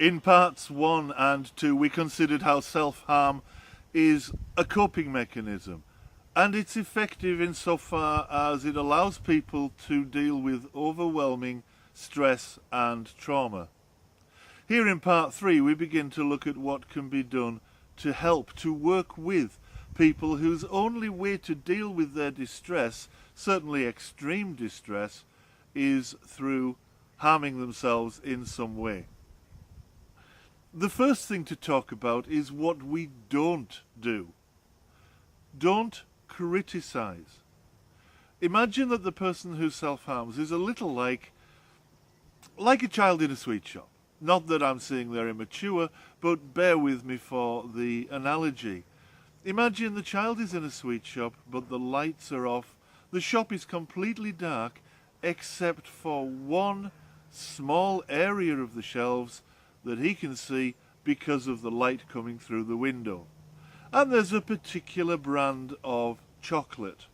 In parts 1 and 2 we considered how self-harm is a coping mechanism, and it's effective insofar as it allows people to deal with overwhelming stress and trauma. Here in part 3 we begin to look at what can be done to help, to work with people whose only way to deal with their distress, certainly extreme distress, is through harming themselves in some way. The first thing to talk about is what we don't do. Don't criticize. Imagine that the person who self-harms is a little like a child in a sweet shop. Not that I'm saying they're immature, but bear with me for the analogy. Imagine the child is in a sweet shop, but the lights are off. The shop is completely dark, except for one small area of the shelves that he can see because of the light coming through the window. And there's a particular brand of chocolate.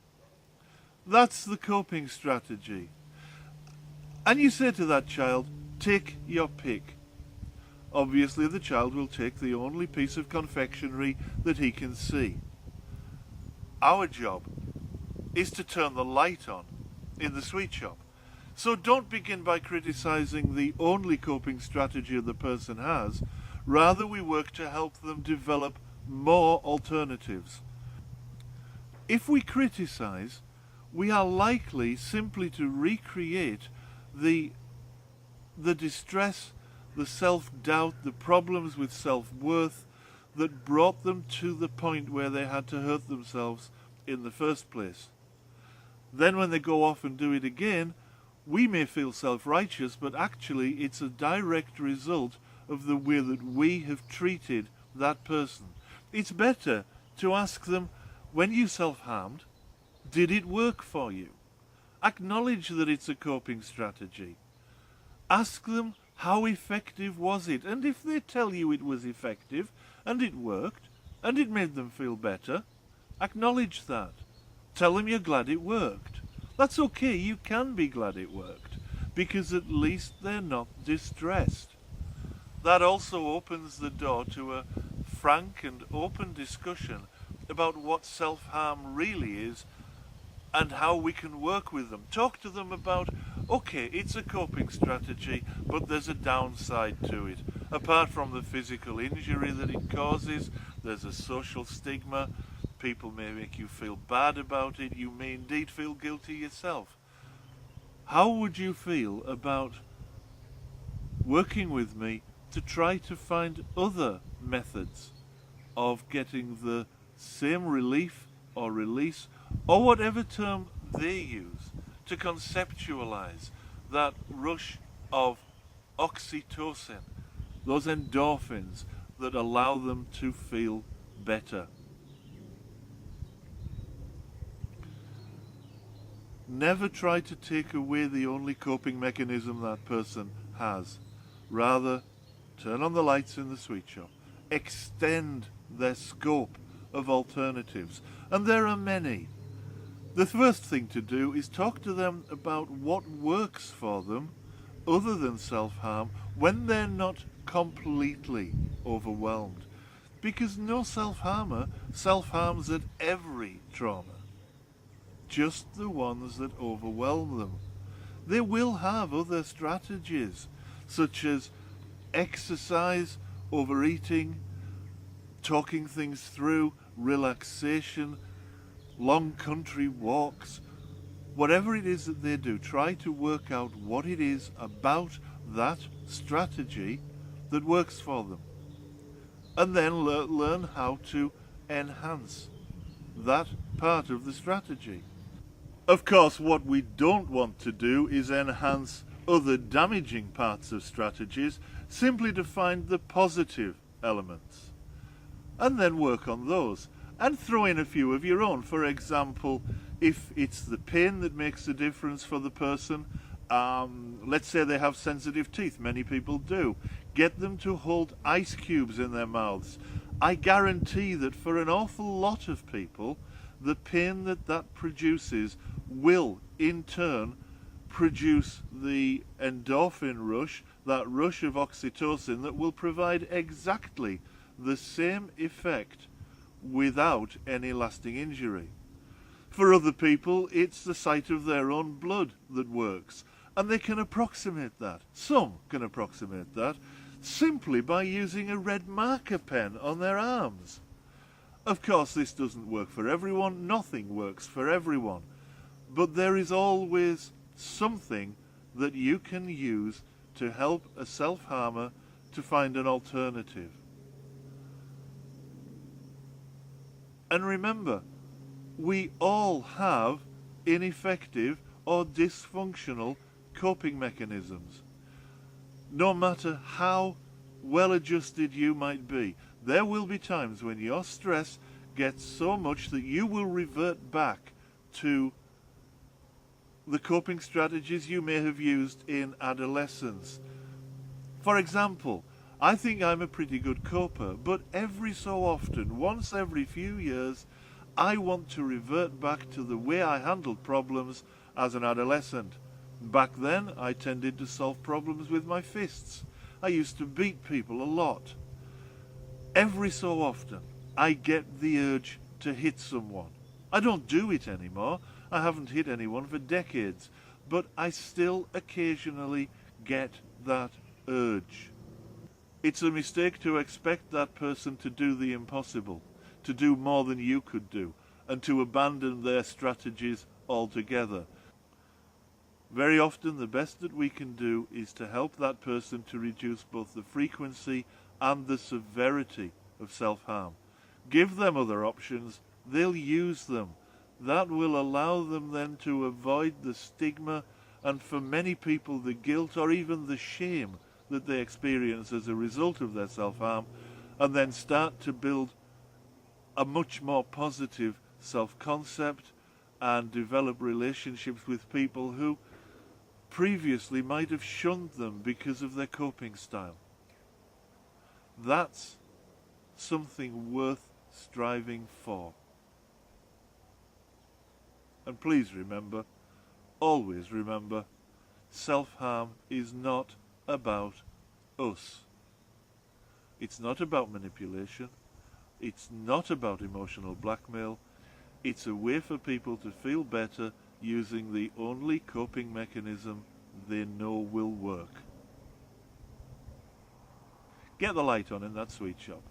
That's the coping strategy. And you say to that child, take your pick. Obviously the child will take the only piece of confectionery that he can see. Our job is to turn the light on in the sweet shop. So don't begin by criticizing the only coping strategy the person has. Rather, we work to help them develop more alternatives. If we criticize, we are likely simply to recreate the distress, the self-doubt, the problems with self-worth that brought them to the point where they had to hurt themselves in the first place. Then when they go off and do it again, we may feel self-righteous, but actually it's a direct result of the way that we have treated that person. It's better to ask them, when you self-harmed, did it work for you? Acknowledge that it's a coping strategy. Ask them, how effective was it? And if they tell you it was effective, and it worked, and it made them feel better, acknowledge that. Tell them you're glad it worked. That's okay, you can be glad it worked, because at least they're not distressed. That also opens the door to a frank and open discussion about what self-harm really is and how we can work with them. Talk to them about, okay, it's a coping strategy, but there's a downside to it. Apart from the physical injury that it causes, there's a social stigma. People may make you feel bad about it. You may indeed feel guilty yourself. How would you feel about working with me to try to find other methods of getting the same relief or release, or whatever term they use, to conceptualize that rush of oxytocin, those endorphins that allow them to feel better? Never try to take away the only coping mechanism that person has. Rather, turn on the lights in the sweet shop. Extend their scope of alternatives. And there are many. The first thing to do is talk to them about what works for them other than self-harm when they're not completely overwhelmed. Because no self-harmer self-harms at every trauma. Just the ones that overwhelm them. They will have other strategies, such as exercise, overeating, talking things through, relaxation, long country walks. Whatever it is that they do, try to work out what it is about that strategy that works for them. And then learn how to enhance that part of the strategy. Of course, what we don't want to do is enhance other damaging parts of strategies, simply to find the positive elements. And then work on those. And throw in a few of your own. For example, if it's the pain that makes a difference for the person, let's say they have sensitive teeth, many people do. Get them to hold ice cubes in their mouths. I guarantee that for an awful lot of people, the pain that produces will, in turn, produce the endorphin rush that rush of oxytocin that will provide exactly the same effect without any lasting injury. For other people, it's the sight of their own blood that works, and they can approximate that. Some can approximate that simply by using a red marker pen on their arms. Of course, this doesn't work for everyone. Nothing works for everyone. But there is always something that you can use to help a self-harmer to find an alternative. And remember, we all have ineffective or dysfunctional coping mechanisms. No matter how well adjusted you might be, there will be times when your stress gets so much that you will revert back to the coping strategies you may have used in adolescence. For example, I think I'm a pretty good coper, but every so often, once every few years, I want to revert back to the way I handled problems as an adolescent. Back then, I tended to solve problems with my fists. I used to beat people a lot. Every so often, I get the urge to hit someone. I don't do it anymore. I haven't hit anyone for decades, but I still occasionally get that urge. It's a mistake to expect that person to do the impossible, to do more than you could do, and to abandon their strategies altogether. Very often the best that we can do is to help that person to reduce both the frequency and the severity of self-harm. Give them other options, they'll use them. That will allow them then to avoid the stigma and, for many people, the guilt or even the shame that they experience as a result of their self-harm, and then start to build a much more positive self-concept and develop relationships with people who previously might have shunned them because of their coping style. That's something worth striving for. And please remember, always remember, self-harm is not about us. It's not about manipulation. It's not about emotional blackmail. It's a way for people to feel better using the only coping mechanism they know will work. Get the light on in that sweet shop.